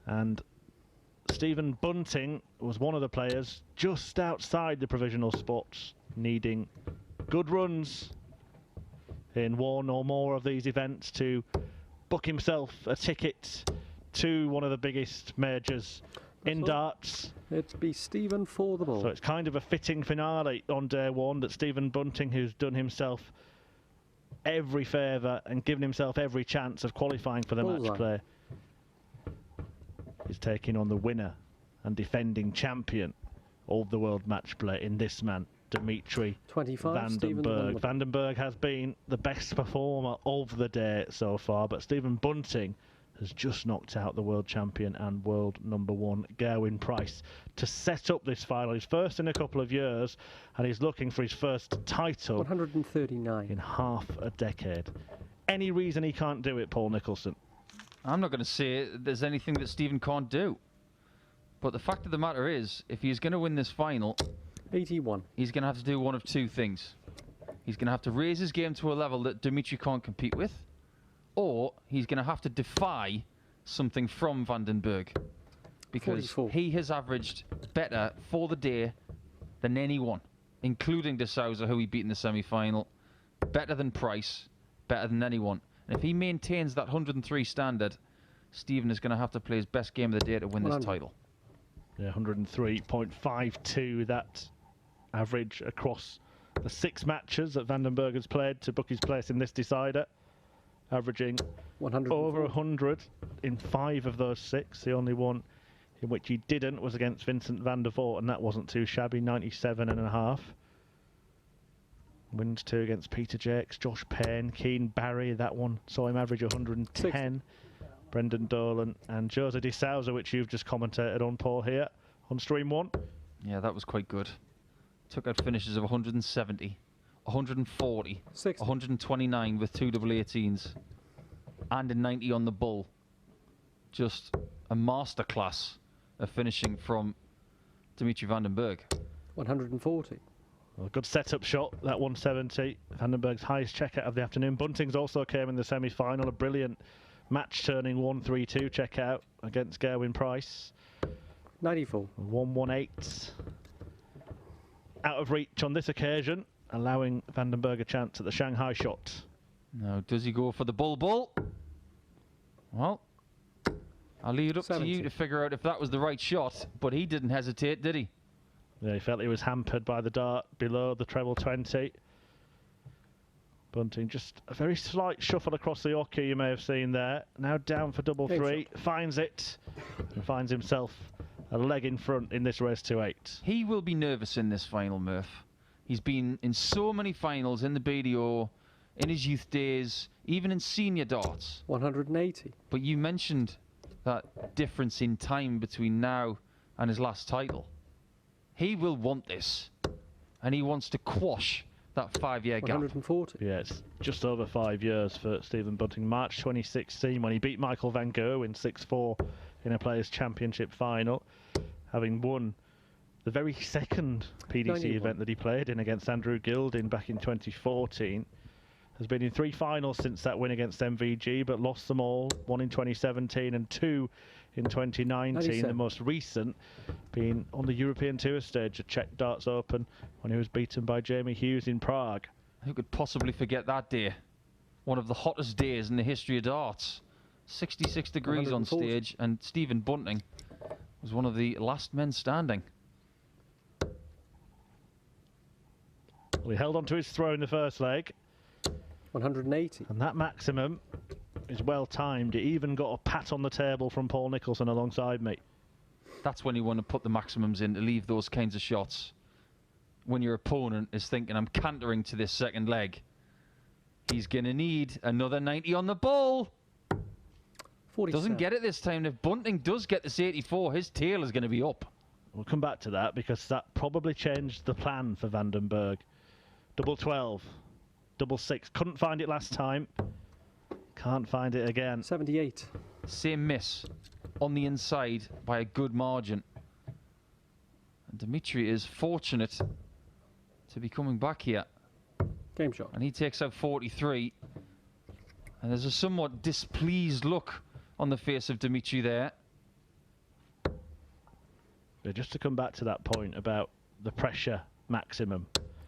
And Stephen Bunting was one of the players just outside the provisional spots, needing good runs in one or more of these events to book himself a ticket to one of the biggest majors in darts. It'd be Stephen for the ball. So it's kind of a fitting finale on day one that Stephen Bunting, who's done himself every favour and given himself every chance of qualifying for the match play, is taking on the winner and defending champion of the world match play in this man, Dimitri 25, van den Berg. Van den Berg has been the best performer of the day so far, but Stephen Bunting has just knocked out the world champion and world #1 Gerwyn Price to set up this final. He's first in a couple of years, and he's looking for his first title 139 in half a decade. Any reason he can't do it, Paul Nicholson? I'm not going to say there's anything that Stephen can't do. But the fact of the matter is, if he's going to win this final, 81, he's going to have to do one of two things. He's going to have to raise his game to a level that Dimitri can't compete with, or he's going to have to defy something from Van den Berg. Because 44. He has averaged better for the day than anyone, including De Souza, who he beat in the semi-final. Better than Price, better than anyone. And if he maintains that 103 standard, Stephen is going to have to play his best game of the day to win this title. Yeah, 103.52, that average across the 6 matches that Van den Berg has played to book his place in this decider, averaging over 100 in 5 of those 6. The only one in which he didn't was against Vincent van der Voort, and that wasn't too shabby, 97.5. Wins 2 against Peter Jakes, Josh Payne, Keane Barry, that one saw him average 110. Brendan Dolan and Jose De Souza, which you've just commentated on, Paul, here on Stream 1. Yeah, that was quite good. Took out finishes of 170, 140, 60. 129 with 2 double 18s, and a 90 on the bull. Just a masterclass of finishing from Dimitri van den Berg. 140. Well, good setup shot, that 170. Van den Berg's highest checkout of the afternoon. Bunting's also came in the semi-final, a brilliant match-turning 1-3-2 checkout against Gerwyn Price. 94. 1-1-8. Out of reach on this occasion, allowing Van den Berg a chance at the Shanghai shot. Now, does he go for the bull? Well, I'll leave it up 70. to you to figure out if that was the right shot, but he didn't hesitate, did he? Yeah, he felt he was hampered by the dart below the treble 20. Bunting, just a very slight shuffle across the hockey you may have seen there. Now down for double 3, finds it, and finds himself a leg in front in this race to 8. He will be nervous in this final, Murph. He's been in so many finals in the BDO, in his youth days, even in senior darts. 180. But you mentioned that difference in time between now and his last title. He will want this, and he wants to quash that 5-year gap. 140. Yeah, it's just over 5 years for Stephen Bunting. March 2016, when he beat Michael van Gogh in 6-4 in a Players' Championship final, having won the very second PDC 91. event that he played in against Andrew Gilding back in 2014. Has been in 3 finals since that win against MVG, but lost them all. 1 in 2017 and 2 in 2019. 97. The most recent being on the European Tour stage at Czech Darts Open when he was beaten by Jamie Hughes in Prague. Who could possibly forget that day? One of the hottest days in the history of darts. 66 degrees on 140. stage, and Stephen Bunting was one of the last men standing. Well, he held on to his throw in the first leg. 180. And that maximum is well timed. It even got a pat on the table from Paul Nicholson alongside me. That's when you want to put the maximums in, to leave those kinds of shots. When your opponent is thinking, I'm cantering to this second leg. He's going to need another 90 on the ball. 47. Doesn't get it this time. If Bunting does get this 84, his tail is going to be up. We'll come back to that because that probably changed the plan for Van den Berg. Double 12. Double 6. Couldn't find it last time. Can't find it again. 78. Same miss on the inside by a good margin. And Dimitri is fortunate to be coming back here. Game shot. And he takes out 43. And there's a somewhat displeased look on the face of Dimitri there. But just to come back to that point about the pressure maximum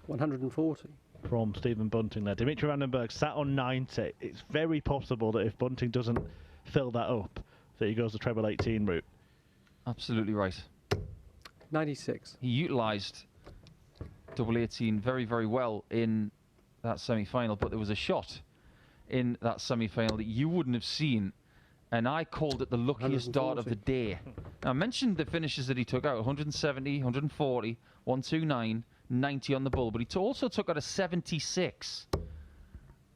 140. from Stephen Bunting there. Dimitri Vandenberg sat on 90. It's very possible that if Bunting doesn't fill that up, that he goes the treble 18 route. Absolutely right. 96. He utilised double 18 very, very well in that semi-final, but there was a shot in that semi-final that you wouldn't have seen, and I called it the luckiest dart of the day. Now, I mentioned the finishes that he took out: 170, 140, 129, 90 on the bull, but he also took out a 76.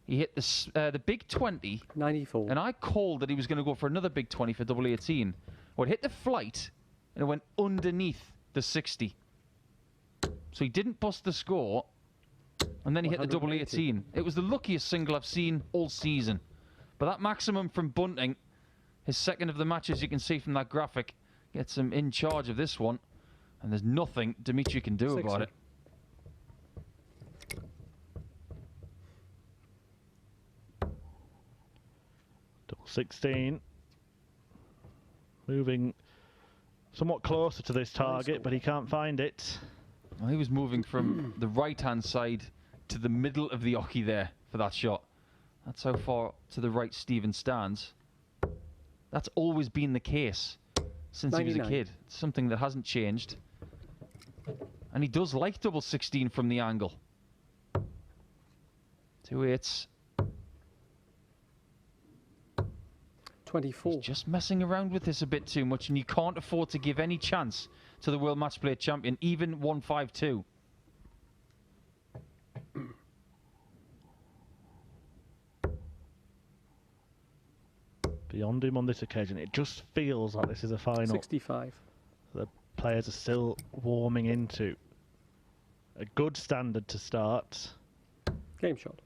He hit the big 20, 94. and I called that he was going to go for another big 20 for double 18. Well, it hit the flight, and it went underneath the 60. So he didn't bust the score, and then he hit the double 18. It was the luckiest single I've seen all season. But that maximum from Bunting, his second of the match, as you can see from that graphic, gets him in charge of this one, and there's nothing Dimitri can do 60. about it. Double 16. Moving somewhat closer to this target, but he can't find it. Well, he was moving from the right-hand side to the middle of the oche there for that shot. That's how far to the right Stephen stands. That's always been the case since 99. he was a kid. It's something that hasn't changed. And he does like double 16 from the angle. 2 8s. 24. He's just messing around with this a bit too much, and you can't afford to give any chance to the World Match Play champion, even 152. Beyond him on this occasion, it just feels like this is a final 65. the players are still warming into. A good standard to start, Game shot.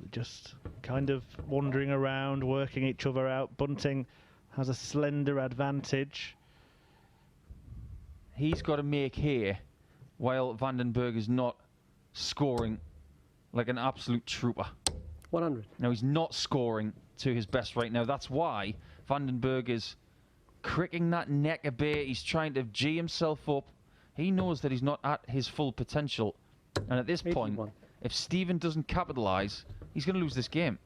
but just kind of wandering around, working each other out. Bunting has a slender advantage. He's got to make here, while Vandenberg is not scoring like an absolute trooper. 100. Now, he's not scoring to his best right now. That's why Vandenberg is cricking that neck a bit. He's trying to G himself up. He knows that he's not at his full potential. And at this 81. point, if Stephen doesn't capitalise, he's going to lose this game.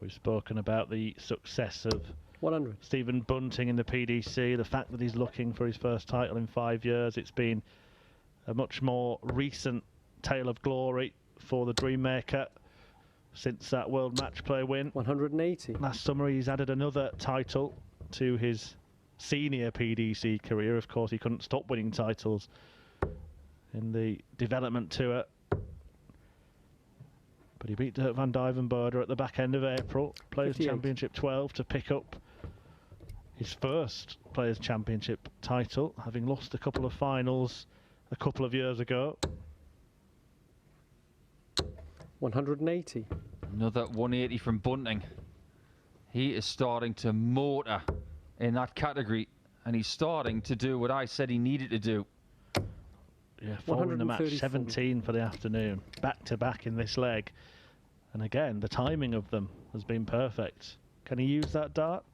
We've spoken about the success of 100. Stephen Bunting in the PDC, the fact that he's looking for his first title in 5 years. It's been a much more recent tale of glory for the Dreammaker since that World Match Play win. 180. Last summer he's added another title to his senior PDC career. Of course, he couldn't stop winning titles in the development tour. But he beat Dirk van Duijvenbode at the back end of April. Players 58. Championship 12 to pick up his first Players Championship title, having lost a couple of finals a couple of years ago. 180. Another 180 from Bunting. He is starting to motor in that category, and he's starting to do what I said he needed to do. Yeah, 4 in the match, 134. 17 for the afternoon, back to back in this leg. And again, the timing of them has been perfect. Can he use that dart?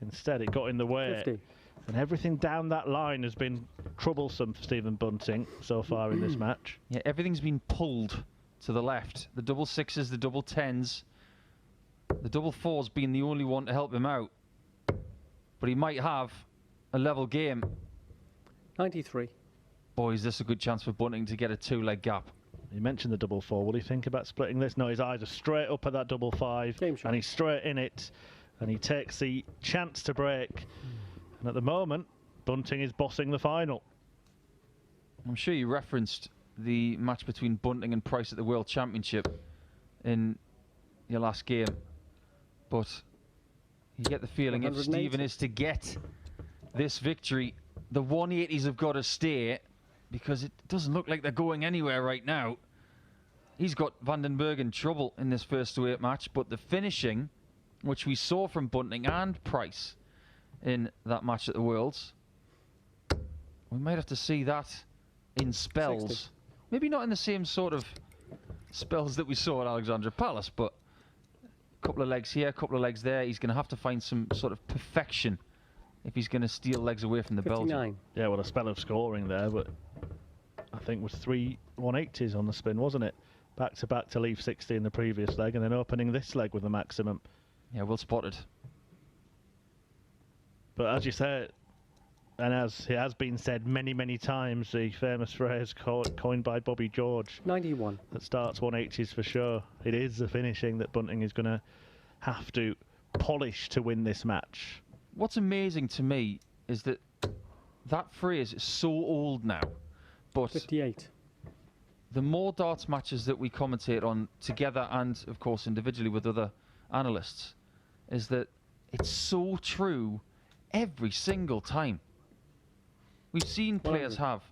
Instead, it got in the way. 50. And everything down that line has been troublesome for Stephen Bunting so far in this match. Yeah, everything's been pulled to the left. The double sixes, the double tens. The double fours being the only one to help him out. But he might have a level game. 93. Boy, is this a good chance for Bunting to get a 2-leg gap. You mentioned the double four. Will he think about splitting this? No, his eyes are straight up at that double five. Game shot. And he's straight in it. And he takes the chance to break. And at the moment, Bunting is bossing the final. I'm sure you referenced the match between Bunting and Price at the World Championship in your last game. But you get the feeling if 180. Stephen is to get this victory, the 180s have got to stay, because it doesn't look like they're going anywhere right now. He's got Vandenberg in trouble in this first 2-8 match, but the finishing, which we saw from Bunting and Price in that match at the Worlds, we might have to see that in spells. 60. Maybe not in the same sort of spells that we saw at Alexandra Palace, but couple of legs here, a couple of legs there. He's going to have to find some sort of perfection if he's going to steal legs away from the Belgian. 59. Yeah, well, a spell of scoring there, but I think was 3 180s on the spin, wasn't it? Back to leave 60 in the previous leg, and then opening this leg with a maximum. Yeah, well spotted. But as you said, and as it has been said many, many times, the famous phrase coined by Bobby George 91. that starts 180s for sure. It is the finishing that Bunting is going to have to polish to win this match. What's amazing to me is that that phrase is so old now, but 58. the more darts matches that we commentate on together and, of course, individually with other analysts, is that it's so true every single time. We've seen players have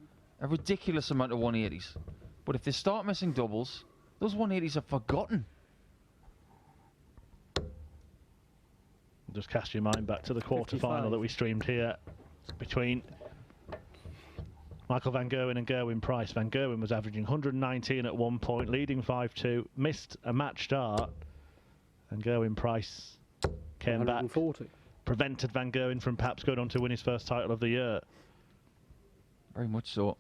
a ridiculous amount of 180s, but if they start missing doubles, those 180s are forgotten. Just cast your mind back to the quarter-final that we streamed here between Michael van Gerwen and Gerwyn Price. Van Gerwen was averaging 119 at one point, leading 5-2, missed a match start, and Gerwyn Price came back, prevented Van Gerwen from perhaps going on to win his first title of the year. Very much so.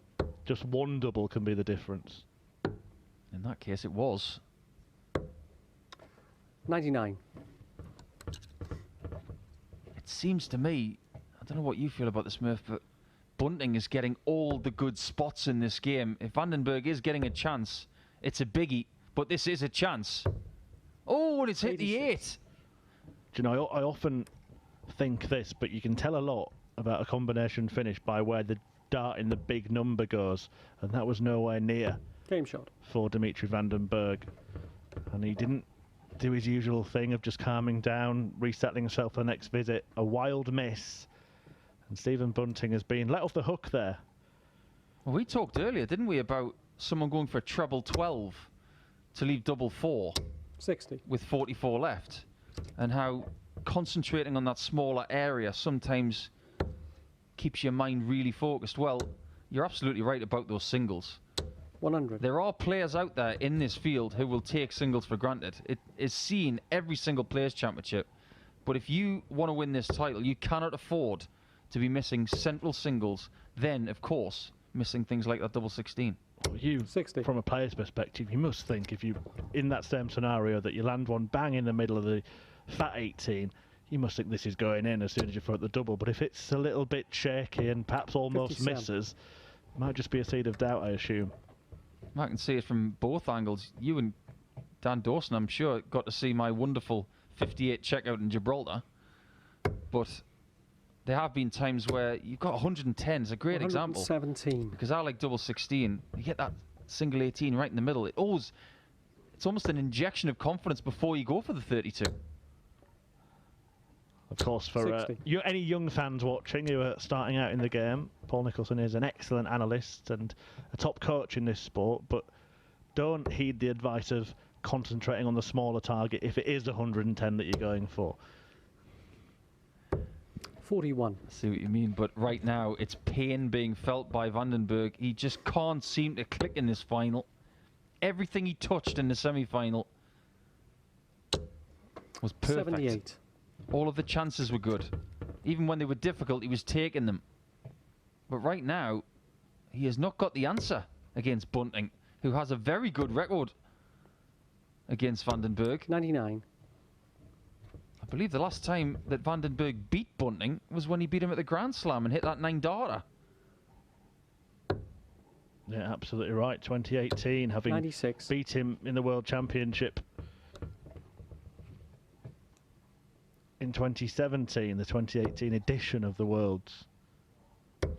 Just one double can be the difference. In that case, it was. 99. It seems to me, I don't know what you feel about this, Murph, but Bunting is getting all the good spots in this game. If Vandenberg is getting a chance, it's a biggie, but this is a chance. Oh, and it's hit the 8. Do you know, I often think this, but you can tell a lot about a combination finish by where the dart in the big number goes, and that was nowhere near Game shot for Dimitri Vandenberg. And he didn't do his usual thing of just calming down, resettling himself for the next visit. A wild miss, and Stephen Bunting has been let off the hook there. Well, we talked earlier, didn't we, about someone going for a treble 12 to leave double 4 60 with 44 left, and how concentrating on that smaller area sometimes keeps your mind really focused. Well, you're absolutely right about those singles. 100. There are players out there in this field who will take singles for granted. It is seen every single Players' Championship. But if you want to win this title, you cannot afford to be missing central singles, then, of course, missing things like that double 16. Well, you, 60. from a player's perspective, you must think if you, in that same scenario, that you land one bang in the middle of the fat 18, you must think this is going in as soon as you throw it the double. But if it's a little bit shaky and perhaps almost 57. misses, it might just be a seed of doubt, I assume. I can see it from both angles. You and Dan Dawson, I'm sure, got to see my wonderful 58 checkout in Gibraltar. But there have been times where you've got 110. It's a great example. 117. Because I like double 16. You get that single 18 right in the middle. It's almost an injection of confidence before you go for the 32. Of course, for any young fans watching who are starting out in the game, Paul Nicholson is an excellent analyst and a top coach in this sport, but don't heed the advice of concentrating on the smaller target if it is 110 that you're going for. 41. I see what you mean, but right now it's pain being felt by Vandenberg. He just can't seem to click in this final. Everything he touched in the semi-final was perfect. 78. All of the chances were good. Even when they were difficult, he was taking them. But right now, he has not got the answer against Bunting, who has a very good record against Vandenberg. 99. I believe the last time that Vandenberg beat Bunting was when he beat him at the Grand Slam and hit that 9-darter. Yeah, absolutely right. 2018, having 96. beat him in the World Championship. In 2017, the 2018 edition of the Worlds.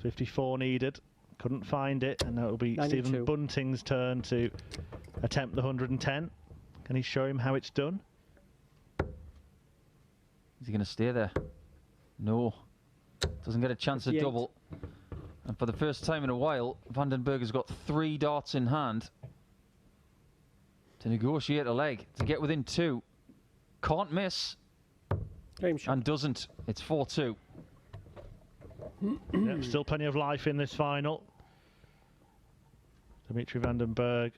54 needed, couldn't find it, and now it'll be 92. Stephen Bunting's turn to attempt the 110. Can he show him how it's done? Is he going to stay there? No. Doesn't get a chance 58. to double. And for the first time in a while, Vandenberg has got 3 darts in hand to negotiate a leg, to get within 2. Can't miss. Game shot. And doesn't. It's 4-2. Yeah, still plenty of life in this final. Dimitri Vandenberg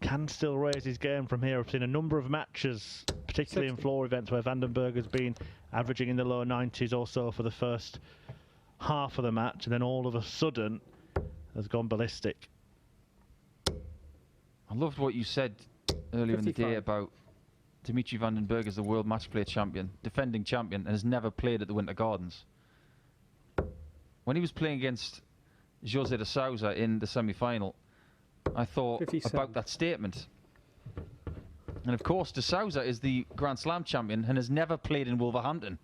can still raise his game from here. I've seen a number of matches, particularly 60. in floor events, where Vandenberg has been averaging in the low 90s or so for the first half of the match, and then all of a sudden has gone ballistic. I loved what you said earlier in the day 55. about Dimitri Vandenberg as the world match play champion, defending champion, and has never played at the Winter Gardens. When he was playing against Jose de Sousa in the semi-final, I thought 57. about that statement. And of course, de Sousa is the Grand Slam champion and has never played in Wolverhampton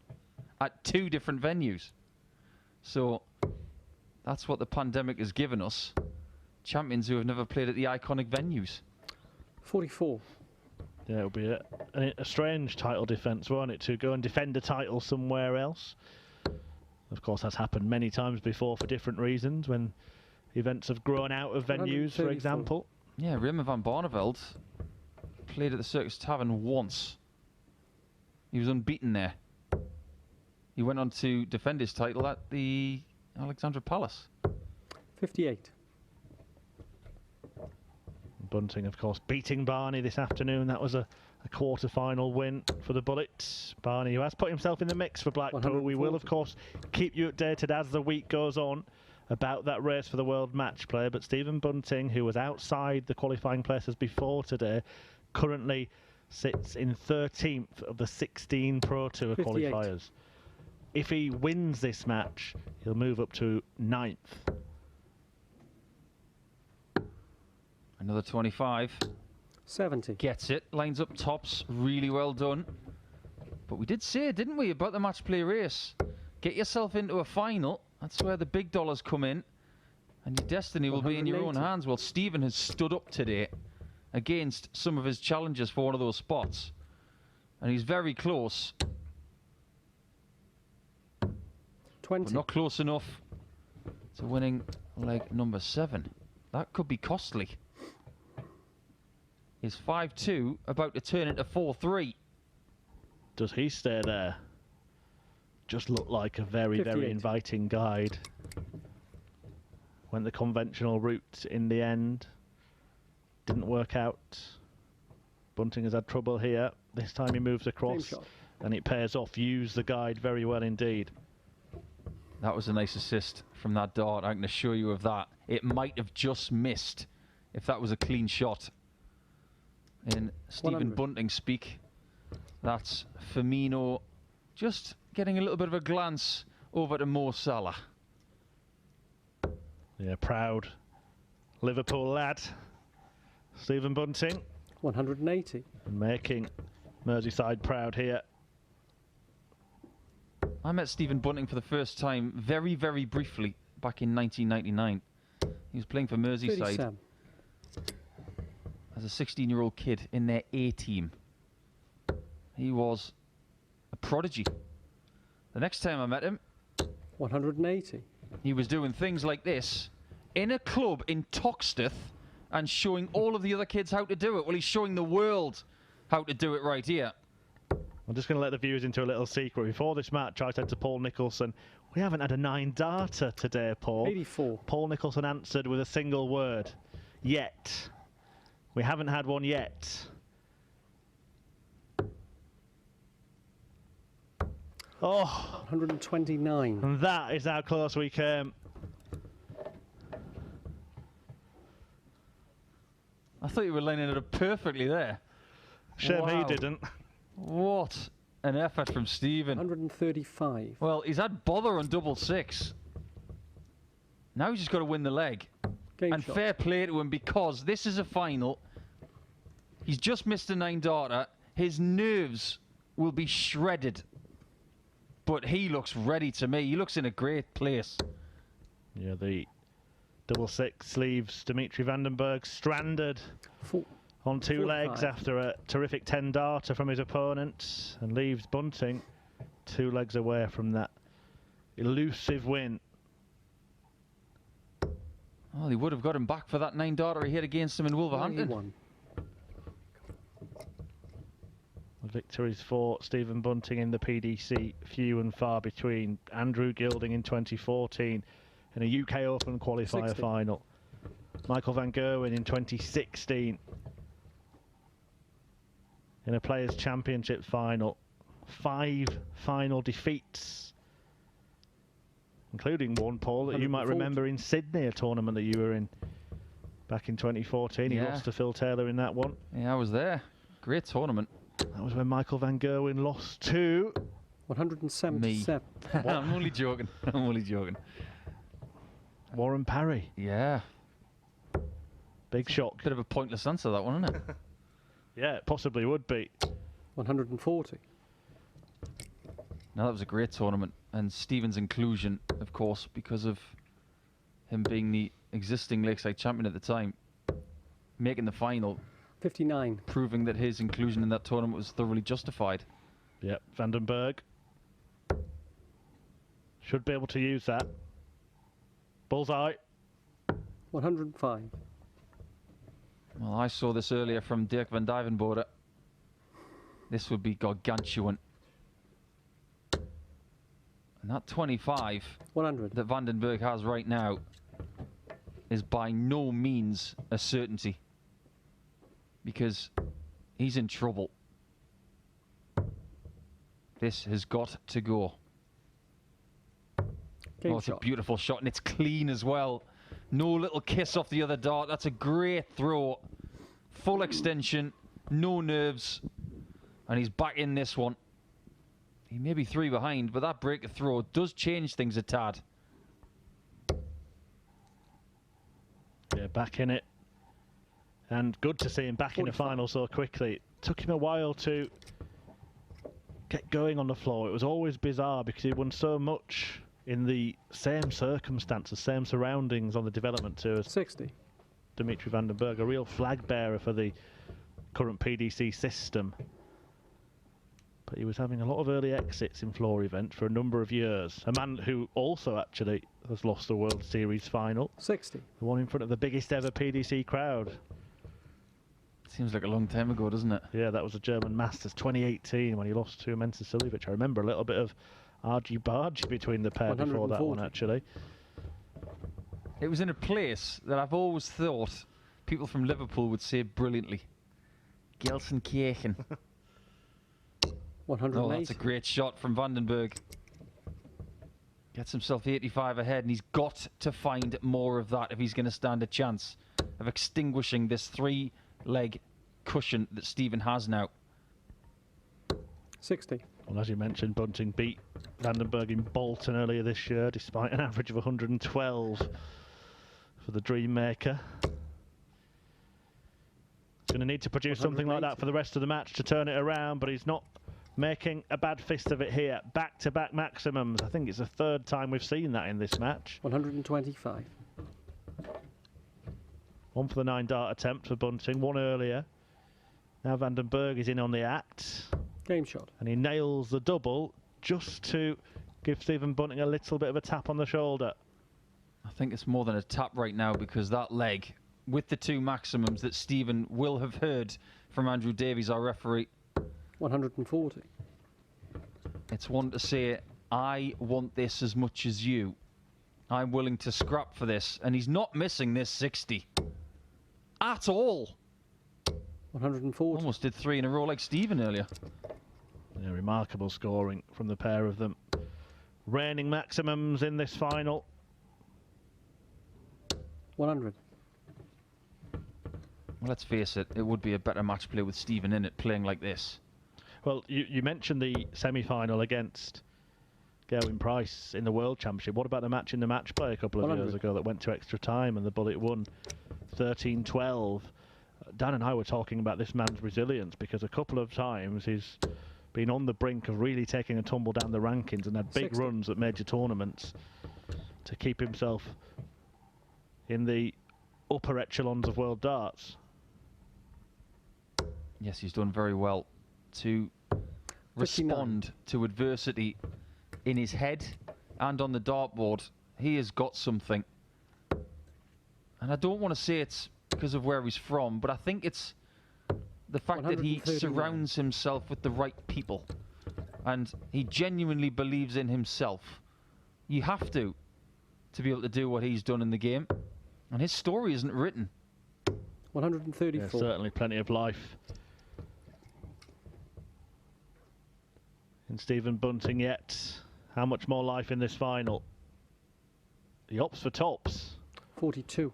at 2 different venues. So that's what the pandemic has given us. Champions who have never played at the iconic venues. 44. Yeah, it'll be a strange title defence, won't it, to go and defend a title somewhere else. Of course, that's happened many times before for different reasons, when events have grown out of venues, for 134. example. Yeah, Raymond van Barneveld played at the Circus Tavern once. He was unbeaten there. He went on to defend his title at the Alexandra Palace. 58. Bunting, of course, beating Barney this afternoon. That was a quarter-final win for the Bullets. Barney, who has put himself in the mix for Blackpool. We will, of course, keep you updated as the week goes on about that race for the World Match Play. But Stephen Bunting, who was outside the qualifying places before today, currently sits in 13th of the 16 Pro Tour 58. qualifiers. If he wins this match, he'll move up to 9th. Another 25. 70. Gets it. Lines up tops. Really well done. But we did say, didn't we, about the match play race? Get yourself into a final. That's where the big dollars come in. And your destiny will be in your own 180. hands. Well, Stephen has stood up today against some of his challengers for one of those spots. And he's very close, 20. but not close enough to winning leg number 7. That could be costly. Is 5-2 about to turn into 4-3? Does he stay there? Just looked like a very, 58. very inviting guide. Went the conventional route in the end. Didn't work out. Bunting has had trouble here. This time he moves across shot. and it pays off. Used the guide very well indeed. That was a nice assist from that dart. I can assure you of that. It might have just missed if that was a clean shot. In Stephen 100. Bunting speak, that's Firmino just getting a little bit of a glance over to Mo Salah. Yeah, proud Liverpool lad, Stephen Bunting, 180. making Merseyside proud here. I met Stephen Bunting for the first time very, very briefly back in 1999. He was playing for Merseyside 37. as a 16-year-old kid in their A team. He was a prodigy. The next time I met him, 180. he was doing things like this in a club in Toxteth and showing all of the other kids how to do it. Well, he's showing the world how to do it right here. I'm just going to let the viewers into a little secret. Before this match, I said to Paul Nicholson, we haven't had a 9-darter today, Paul. 84. Paul Nicholson answered with a single word. Yet. We haven't had one yet. Oh, 129. and that is how close we came. I thought you were lining it up perfectly there. Shame Wow. he didn't. What an effort from Stephen. 135. Well, he's had bother on double 6. Now he's just got to win the leg. Game And shot. fair play to him, because this is a final. He's just missed a 9-darter. His nerves will be shredded. But he looks ready to me. He looks in a great place. Yeah, the double 6 leaves Dimitri Vandenberg stranded Four- on 2 legs 45. after a terrific 10-darter from his opponent, and leaves Bunting 2 legs away from that elusive win. Well, he would have got him back for that 9-darter he hit against him in Wolverhampton. 91. Victories for Stephen Bunting in the PDC, few and far between. Andrew Gilding in 2014 in a UK Open qualifier 60. final. Michael van Gerwen in 2016 in a Players' Championship final. 5 final defeats, including one, Paul, that you might 140. remember in Sydney, a tournament that you were in back in 2014. He Yeah. lost to Phil Taylor in that one. Yeah, I was there. Great tournament. That was when Michael van Gerwen lost to 177. I'm only joking. I'm only joking. Warren Parry. Yeah. Big shock. Bit of a pointless answer, that one, isn't it? Yeah, it possibly would be. 140. No, that was a great tournament. And Stephen's inclusion, of course, because of him being the existing Lakeside champion at the time, making the final, 59. proving that his inclusion in that tournament was thoroughly justified. Yep, Vandenberg should be able to use that. Bullseye. 105. Well, I saw this earlier from Dirk van Duivenbode. This would be gargantuan. And that 25 100. that Vandenberg has right now is by no means a certainty, because he's in trouble. This has got to go. Game Oh, it's a shot. beautiful shot, and it's clean as well. No little kiss off the other dart. That's a great throw. Full extension, no nerves, and he's back in this one. He may be 3 behind, but that break of throw does change things a tad. Yeah, back in it. And good to see him back in the 45. final so quickly. It took him a while to get going on the floor. It was always bizarre because he won so much in the same circumstances, same surroundings on the development tour as 60. Dimitri Vandenberg, a real flag bearer for the current PDC system. But he was having a lot of early exits in floor events for a number of years. A man who also actually has lost the World Series final. 60. The one in front of the biggest ever PDC crowd. Seems like a long time ago, doesn't it? Yeah, that was the German Masters 2018 when he lost to Mensa Siljevic. I remember a little bit of argy-bargy between the pair before that one, 140. actually. It was in a place that I've always thought people from Liverpool would say brilliantly. Gelsenkirchen. 180. Oh, that's a great shot from Vandenberg. Gets himself 85 ahead, and he's got to find more of that if he's going to stand a chance of extinguishing this 3-leg cushion that Stephen has now. 60. Well, as you mentioned, Bunting beat Vandenberg in Bolton earlier this year, despite an average of 112 for the Dreammaker. He's going to need to produce something like that for the rest of the match to turn it around, but he's not making a bad fist of it here. Back-to-back maximums. I think it's the 3rd time we've seen that in this match. 125. One for the 9-dart attempt for Bunting, one earlier. Now Vandenberg is in on the act. Game shot. And he nails the double just to give Stephen Bunting a little bit of a tap on the shoulder. I think it's more than a tap right now, because that leg, with the 2 maximums that Stephen will have heard from Andrew Davies, our referee, 140. it's one to say, I want this as much as you. I'm willing to scrap for this. And he's not missing this 60 at all. 140. Almost did 3 in a row like Stephen earlier. Yeah, remarkable scoring from the pair of them. Reigning maximums in this final. 100. Well, let's face it, it would be a better match play with Stephen in it, playing like this. Well, you mentioned the semi-final against Gerwin Price in the World Championship. What about the match in the match play a couple of 100. years ago that went to extra time and the Bullet won 13-12? Dan and I were talking about this man's resilience, because a couple of times he's been on the brink of really taking a tumble down the rankings and had big 60. runs at major tournaments to keep himself in the upper echelons of world darts. Yes, he's done very well to 59. respond to adversity in his head and on the dartboard. He has got something. And I don't want to say it's because of where he's from, but I think it's the fact that he 139. surrounds himself with the right people and he genuinely believes in himself. You have to be able to do what he's done in the game, and his story isn't written. 134. Yeah, certainly plenty of life And Stephen Bunting yet. How much more life in this final? He opts for tops. 42.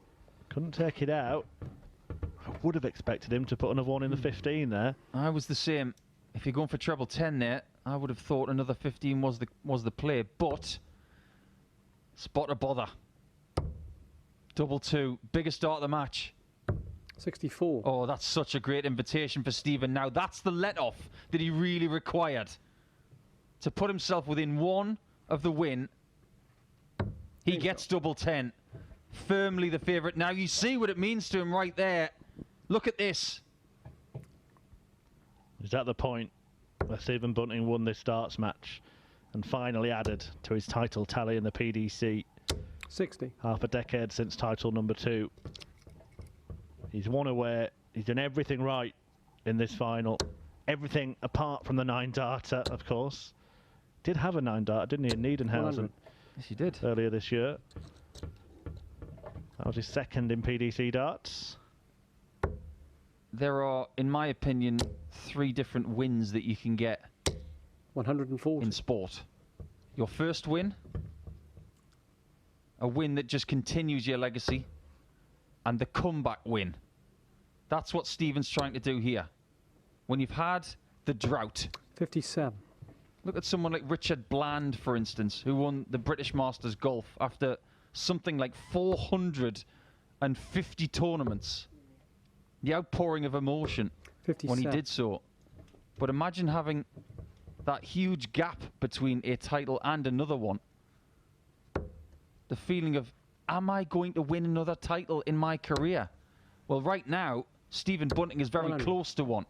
Couldn't take it out. I would have expected him to put another one in the 15 there. I was the same. If you're going for treble 10 there, I would have thought another 15 was the play. But spot a bother. Double 2, biggest start of the match. 64. Oh, that's such a great invitation for Stephen. Now that's the let-off that he really required to put himself within one of the win. He gets double 10. Firmly the favourite. Now you see what it means to him right there. Look at this. Is that the point where Stephen Bunting won this darts match and finally added to his title tally in the PDC? 60. Half a decade since title number 2. He's won away. He's done everything right in this final. Everything apart from the 9-darter, of course. Did have a 9-darter, didn't he, in Niedenhausen? 100. Yes, he did. Earlier this year. That was his second in PDC darts. There are, in my opinion, 3 different wins that you can get 140. in sport. Your first win, a win that just continues your legacy, and the comeback win. That's what Stephen's trying to do here. When you've had the drought. 57. Look at someone like Richard Bland, for instance, who won the British Masters Golf after something like 450 tournaments. The outpouring of emotion 57. when he did so. But imagine having that huge gap between a title and another one. The feeling of, am I going to win another title in my career? Well, right now, Stephen Bunting is very 100. close to one.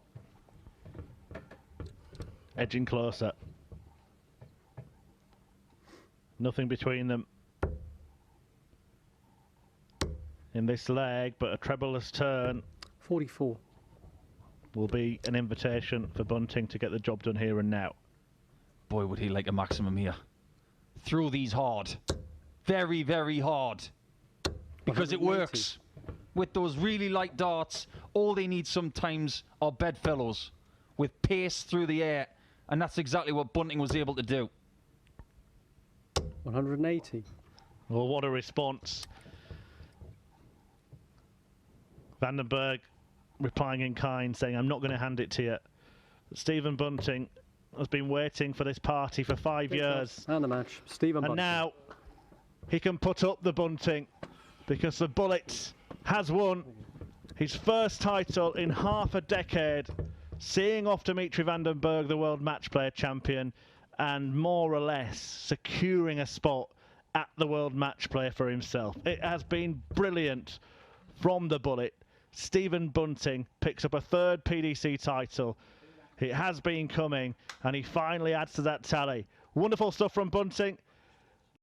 Edging closer. Nothing between them in this leg, but a trebleless turn 44. will be an invitation for Bunting to get the job done here and now. Boy, would he like a maximum here. Throw these hard. Very, very hard. Because it 180. works. With those really light darts, all they need sometimes are bedfellows with pace through the air. And that's exactly what Bunting was able to do. 180. Well, what a response. Vandenberg replying in kind, saying, I'm not going to hand it to you. But Stephen Bunting has been waiting for this party for 5 years. And the match. Stephen And Bunting. now he can put up the bunting because the Bullet has won his first title in half a decade, seeing off Dimitri Vandenberg, the World Match Play champion, and more or less securing a spot at the World Match Play for himself. It has been brilliant from the Bullet. Stephen Bunting picks up a 3rd PDC title. It has been coming, and he finally adds to that tally. Wonderful stuff from Bunting.